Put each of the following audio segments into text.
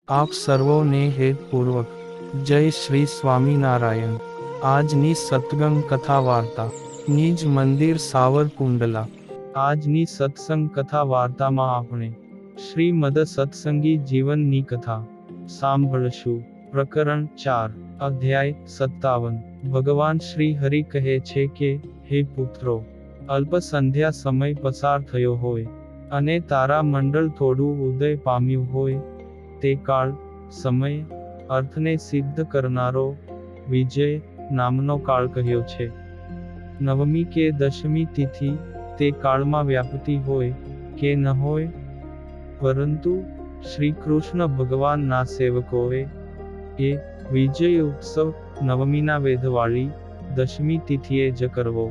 આપ સર્વોને હેતપૂર્વક જય શ્રી સ્વામિનારાયણ। આજની સત્સંગ કથા વાર્તા નિજ મંદિર સાવરકુંડલા। આજની સત્સંગ કથા વાર્તામાં આપણે શ્રીમદ સત્સંગી જીવનની કથા સાંભળશું। પ્રકરણ 4 અધ્યાય 57। ભગવાન શ્રી હરિ કહે છે કે, હે પુત્રો, અલ્પ સંધ્યા સમય પસાર થયો હોય અને તારા મંડળ થોડું ઉદય પામ્યું હોય તે કાળ સમય અર્થને સિદ્ધ કરનારો વિજય નામનો કાળ કહ્યો છે। નવમી કે દશમી તિથિ તે કાળમાં વ્યાપતી હોય કે ન હોય, પરંતુ શ્રી કૃષ્ણ ભગવાનના સેવકોએ એ વિજય ઉત્સવ નવમીના વેધવાળી દશમી તિથિએ જ કરવો,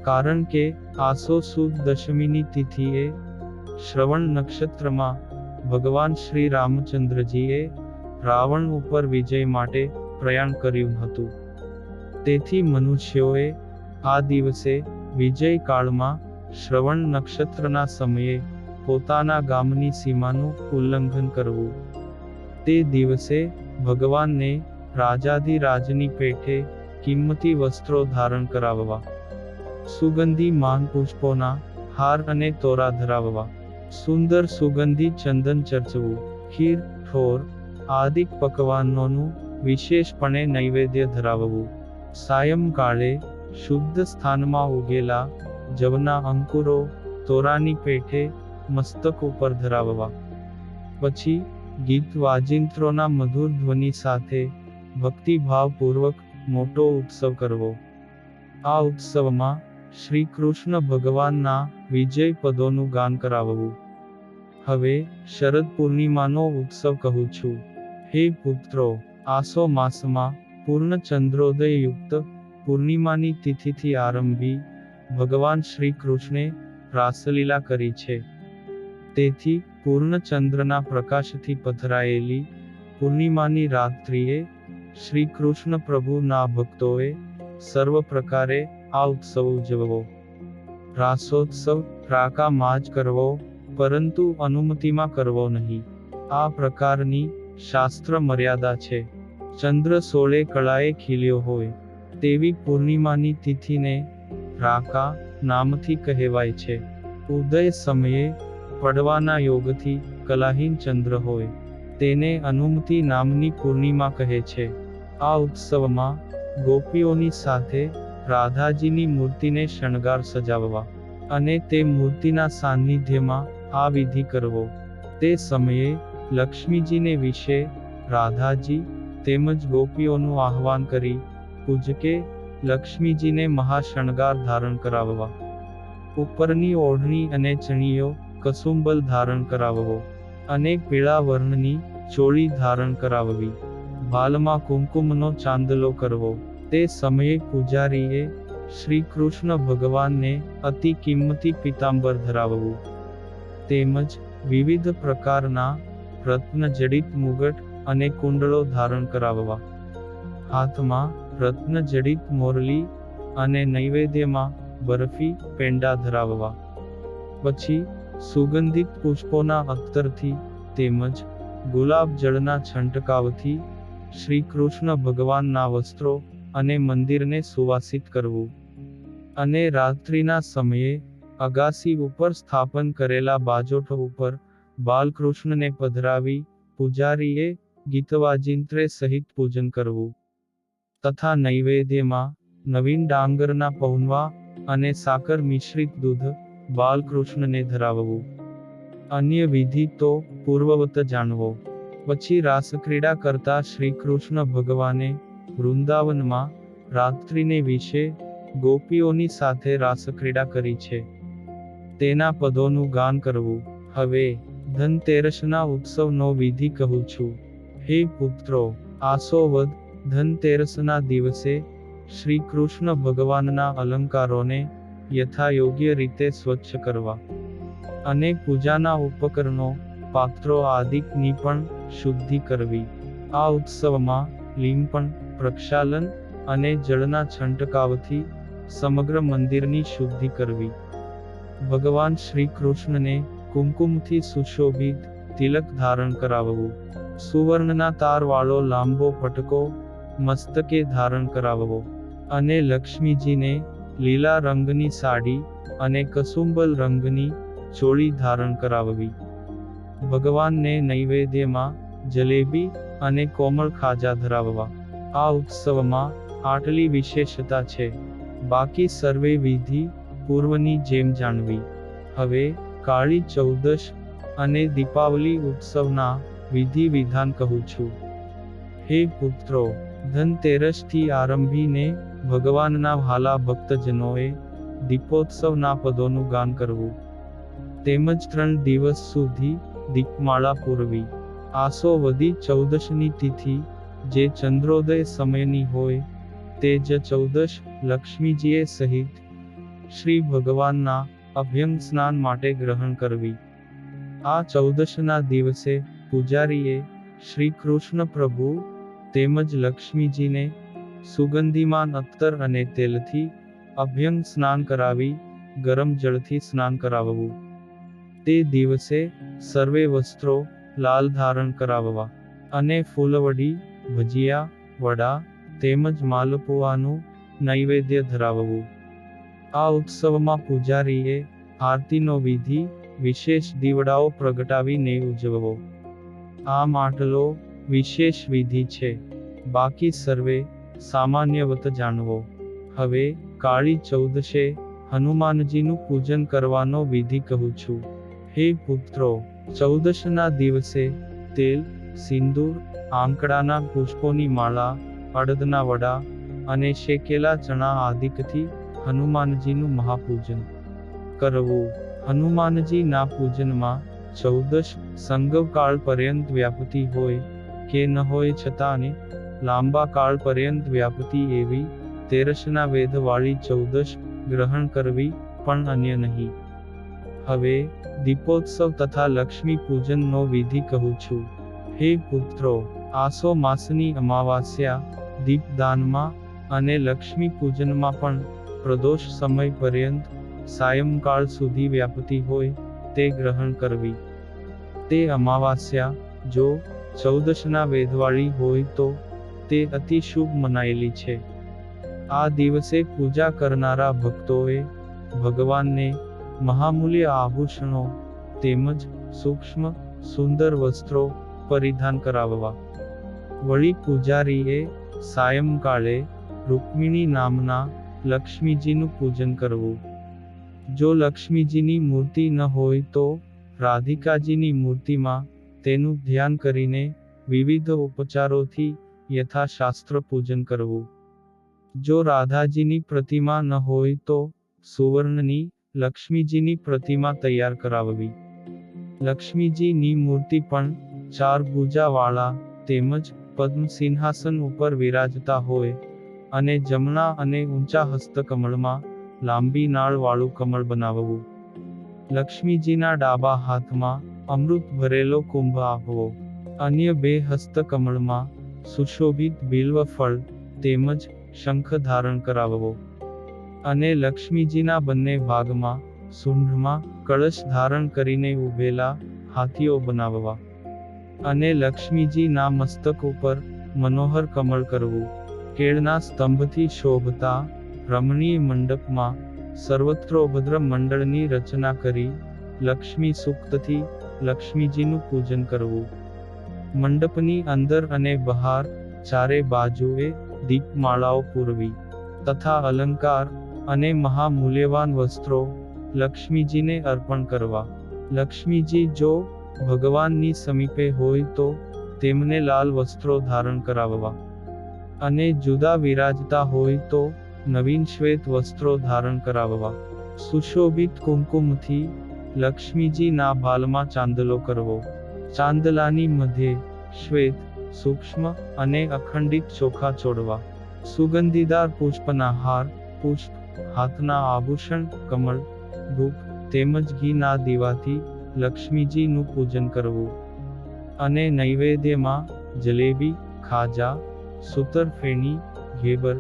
કારણ કે આસો સુદ દશમીની તિથિએ શ્રવણ નક્ષત્રમાં ભગવાન શ્રી રામચંદ્રજીએ રાવણ ઉપર વિજય માટે પ્રયાણ કર્યું હતું। તેથી મનુષ્યોએ આ દિવસે વિજય કાળમાં શ્રવણ નક્ષત્રના સમયે પોતાના ગામની સીમાનું ઉલ્લંઘન કરવું। તે દિવસે ભગવાનને રાજાધિરાજની પેઠે કિંમતી વસ્ત્રો ધારણ કરાવવા, સુગંધી માન પુષ્પોના હાર અને તોરા ધરાવવા, સુંદર સુગંધી ચંદન ચર્ચવું, ખીર ઠોર આદિક પકવાનોનું વિશેષપણે નૈવેદ્ય ધરાવવું, સાયંકાળે શુદ્ધ સ્થાનમાં ઉગેલા જવના અંકુરો તોરાની પેઠે મસ્તક ઉપર ધરાવવા, પછી ગીત વાજિંત્રોના મધુર ધ્વનિ સાથે ભક્તિભાવપૂર્વક મોટો ઉત્સવ કરવો। આ ઉત્સવમાં શ્રી કૃષ્ણ ભગવાનના વિજય પદોનું ગાન કરાવવું। હવે શરદ પૂર્ણિમાનો ઉત્સવ કહું છું। હે પુત્રો, આસો માસમાં પૂર્ણ ચંદ્રોદય યુક્ત પૂર્ણિમાની તિથિથી આરંભી ભગવાન શ્રી કૃષ્ણે રાસલીલા કરી છે। તેથી પૂર્ણ ચંદ્રના પ્રકાશથી પથરાયેલી પૂર્ણિમાની રાત્રિએ શ્રી કૃષ્ણ પ્રભુના ભક્તોએ સર્વ પ્રકારે આ ઉત્સવ ઉજવવો। રાસોત્સવ રાકામાં જ કરવો, પરંતુ અનુમતિમાં કરવો નહીં, આ પ્રકારની શાસ્ત્ર મર્યાદા છે। ચંદ્ર 16 કળાએ ખીલ્યો હોય તેવી પૂર્ણિમાની તિથિને રાકા નામથી કહેવાય છે। ઉદય સમયે પડવાના યોગથી કલાહીન ચંદ્ર હોય તેને અનુમતિ નામની પૂર્ણિમા કહે છે। આ ઉત્સવમાં ગોપીઓની સાથે રાધાજીની મૂર્તિને શણગાર સજાવવા અને તે મૂર્તિના સાનિધ્યમાં આ વિધિ કરવો। તે સમયે લક્ષ્મીજીને વિશે રાધાજી તેમજ ગોપીઓનું આહ્વાન કરી પૂજકે લક્ષ્મીજીને મહાશણગાર ધારણ કરાવવા, ઉપરની ઓઢણી અને ચણિયો કસુંબલ ધારણ કરાવવો અને પીળા વર્ણની ચોળી ધારણ કરાવવી, ભાલમાં કુમકુમનો ચાંદલો કરવો। તે સમયે પૂજારીએ શ્રી કૃષ્ણ ભગવાનને અતિ કિંમતી પીતાંબર ધરાવવું, તેમજ વિવિધ પ્રકારના રત્નજડિત મુગટ અને કુંડળો ધારણ કરાવવા, હાથમાં રત્નજડિત મોરલી અને નૈવેદ્યમાં બરફી પેંડા ધરાવવા, પછી સુગંધિત પુષ્પોના અત્તરથી તેમજ ગુલાબ જળના છંટકાવથી શ્રી કૃષ્ણ ભગવાનના વસ્ત્રો અને મંદિરને સુવાસિત કરવું, અને રાત્રિના સમયે અગાસી ઉપર સ્થાપન કરેલા બાજોઠ ઉપર બાલકૃષ્ણને પધરાવી પૂજારીએ ગીતવાજિંત્રે સહિત પૂજન કરવું, તથા નૈવેદ્યમાં નવીન ડાંગરના પૌંવા અને સાકર મિશ્રિત દૂધ બાલકૃષ્ણને ધરાવવું। અન્ય વિધિ તો પૂર્વવત જાણવો। પછી રાસક્રીડા કરતા શ્રી કૃષ્ણ ભગવાને વૃંદાવનમાં રાત્રિને વિશે ગોપીઓની સાથે રાસક્રીડા કરી છે તેના પદોનું ગાન કરવું। હવે ધનતેરસના ઉત્સવનો વિધિ કહું છું। હે પુત્રો, આસો વદ ધનતેરસના દિવસે શ્રી કૃષ્ણ ભગવાનના અલંકારોને યથાયોગ્ય રીતે સ્વચ્છ કરવા અને પૂજાના ઉપકરણો પાત્રો આદિકની પણ શુદ્ધિ કરવી। આ ઉત્સવમાં લીંપણ, પ્રક્ષાલન અને જળના છંટકાવથી સમગ્ર મંદિરની શુદ્ધિ કરવી। ભગવાન શ્રી કૃષ્ણને કુમકુમથી સુશોભિત તિલક ધારણ કરાવવું, સુવર્ણના તારવાળો લાંબો પટકો મસ્તકે ધારણ કરાવવો, અને લક્ષ્મીજીને લીલા રંગની સાડી અને કસુંબલ રંગની ચોળી ધારણ કરાવવી. ભગવાનને નૈવેદ્યમાં જલેબી અને કોમળ ખાજા ધરાવવા. આ ઉત્સવમાં આટલી વિશેષતા છે. બાકી સર્વે વિધિ પૂર્વની જેમ જાણવી. હવે કાળી ચૌદશ અને દીપાવલી ઉત્સવના વિધિ વિધાન કહું છું. હે પુત્રો, ધનતેરસથી આરંભીને ભગવાનના વહાલા ભક્તજનોએ દીપોત્સવના પદોનું ગાન કરવું, તેમજ 3 દિવસ સુધી દીપમાળા પૂરવી. આસો વદી ચૌદશની તિથિ જે ચંદ્રોદય સમયની હોય તે જ ચૌદશ લક્ષ્મીજીએ સહિત શ્રી ભગવાનના અભ્યંગ સ્નાન માટે ગ્રહણ કરવી. આ ચૌદશના દિવસે પૂજારીએ શ્રી કૃષ્ણ પ્રભુ તેમજ લક્ષ્મીજીને સુગંધિમાન અત્તર અને તેલથી અભ્યંગ સ્નાન કરાવી ગરમ જળથી સ્નાન કરાવવું. તે દિવસે સર્વે વસ્ત્રો લાલ ધારણ કરાવવા, અને ફૂલવડી, ભજીયા, વડા તેમજ માલપુઆનું નૈવેદ્ય ધરાવવું. આ ઉત્સવમાં પૂજારીએ આરતીનો વિધિ વિશેષ દીવડાઓ પ્રગટાવીને ઉજવવો. આ માટલો વિશેષ વિધિ છે. બાકી સર્વે સામાન્યવત જાણવો. હવે કાળી ચૌદશે હનુમાનજીનું પૂજન કરવાનો વિધિ કહું છું. હે પુત્રો, ચૌદશના દિવસે તેલ, સિંદૂર, આંકડાના પુષ્પોની માળા, અડદના વડા અને શેકેલા ચણા આદિકથી હનુમાનજીનું મહાપૂજન કરવું. હનુમાનજીના પૂજનમાં ચૌદશ સંગવકાળ પર્યંત વ્યાપતી હોય કે ન હોય છતાં લાંબા કાળ પર્યંત વ્યાપતી એવી તેરસના વેદવાળી ચૌદશ ગ્રહણ કરવી, પણ અન્ય નહીં. હવે દીપોત્સવ તથા લક્ષ્મી પૂજનનો વિધિ કહું છું. હે પુત્રો, આસો માસની અમાવાસ્યા દીપદાનમાં અને લક્ષ્મી પૂજનમાં પણ પ્રદોષ સમય પર્યંત સાયંકાળ સુધી વ્યાપતી હોય તે ગ્રહણ કરવી. તે અમાવાસ્યા જો ચૌદશના વેદવાળી હોય તો તે અતિ શુભ મનાયેલી છે. આ દિવસે પૂજા કરનારા ભક્તોએ ભગવાનને મહામૂલ્ય આભૂષણો તેમજ સૂક્ષ્મ સુંદર વસ્ત્રો પરિધાન કરાવવા. વળી પૂજારીએ સાયંકાળે રૂક્મિણી નામના લક્ષ્મીજીનું પૂજન કરવું. જો લક્ષ્મીજીની મૂર્તિ ન હોય તો રાધિકાજીની મૂર્તિમાં તેનું ધ્યાન કરીને વિવિધ ઉપચારોથી યથાશાસ્ત્ર પૂજન કરવું. જો રાધાજીની પ્રતિમા ન હોય તો સુવર્ણની લક્ષ્મીજીની પ્રતિમા તૈયાર કરાવવી. લક્ષ્મીજીની મૂર્તિ પણ 4 ભુજાવાળા તેમજ પદ્મ સિંહાસન ઉપર વિરાજતા હોય અને જમણા અને ઊંચા હસ્તકમળમાં લાંબી નાળવાળું કમળ બનાવવું. લક્ષ્મીજીના ડાબા હાથમાં અમૃત ભરેલો કુંભ આપવો. અન્ય 2 હસ્તકમળમાં સુશોભિત બિલ્વ ફળ તેમજ શંખ ધારણ કરાવવો. અને લક્ષ્મીજીના બંને ભાગમાં સૂંઢમાં કળશ ધારણ કરીને ઊભેલા હાથીઓ બનાવવા. અને લક્ષ્મીજીના મસ્તક ઉપર મનોહર કમળ કરવું. કેળના સ્તંભથી શોભતા રમણીય મંડપમાં સર્વત્રોભદ્ર મંડળની રચના કરી લક્ષ્મી સૂક્તથી લક્ષ્મીજીનું પૂજન કરવું. મંડપની અંદર અને બહાર ચારે બાજુએ દીપમાળાઓ પૂરવી તથા અલંકાર અને મહામૂલ્યવાન વસ્ત્રો લક્ષ્મીજીને અર્પણ કરવા. લક્ષ્મીજી જો ભગવાનની સમીપે હોય તો તેમને લાલ વસ્ત્રો ધારણ કરાવવા. અને જુદા વિરાજતા હોય તો નવીન શ્વેત વસ્ત્રો ધારણ કરાવવા. સુશોભિત કુમકુમથી લક્ષ્મીજીના ભાલમાં ચાંદલો કરવો. ચાંદલાની મધ્યે શ્વેત, સૂક્ષ્મ અને અખંડિત ચોખા ચોડવા. સુગંધીદાર પુષ્પના હાર, પુષ્પ, હાથના આભૂષણ, કમળ, ધૂપ તેમજ ઘીના દીવાથી લક્ષ્મીજીનું પૂજન કરવું. અને નૈવેદ્યમાં જલેબી, ખાજા, સુતરફેણી, ઘેબર,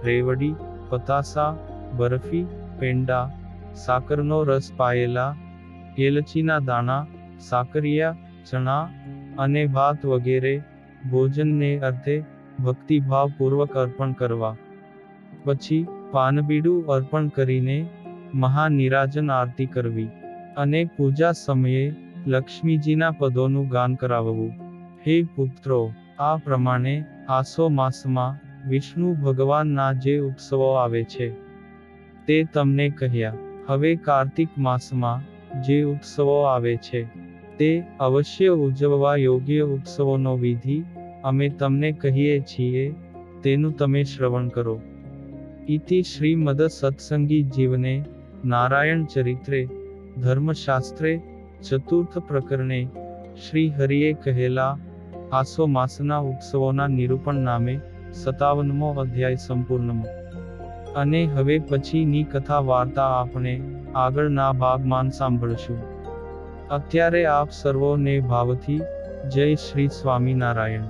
રેવડી, પતાસા, બરફી, પેંડા, સાકરનો રસ પાયેલા, એલચીના દાણા, સાકરિયા, ચણા, અને ભાત વગેરે ભોજનને અર્થે ભક્તિભાવપૂર્વક અર્પણ કરવા. પછી પાનબીડું અર્પણ કરીને મહાનિરાજન આરતી કરવી. અને પૂજા સમયે લક્ષ્મીજીના પદોનું ગાન કરાવવું. હે પુત્રો, આ પ્રમાણે આસો માસમાં વિષ્ણુ ભગવાનના જે ઉત્સવો આવે છે તે તમને કહ્યા. હવે કાર્તિક માસમાં જે ઉત્સવો આવે છે તે અવશ્ય ઉજવવા યોગ્ય ઉત્સવોનો વિધિ અમે તમને કહીએ છીએ, તેનું તમે શ્રવણ કરો. ઇતિ શ્રીમદ સત્સંગી જીવને નારાયણ ચરિત્રે ધર્મશાસ્ત્રે ચતુર્થ પ્રકરણે શ્રી હરિએ કહેલા આસો માસના ઉત્સવોના નિરૂપણ નામે 57મો અધ્યાય સંપૂર્ણ. અને હવે પછીની કથા વાર્તા આપણે આગળના ભાગમાં સાંભળશું. અત્યારે આપ સર્વોને ભાવથી જય શ્રી સ્વામિનારાયણ.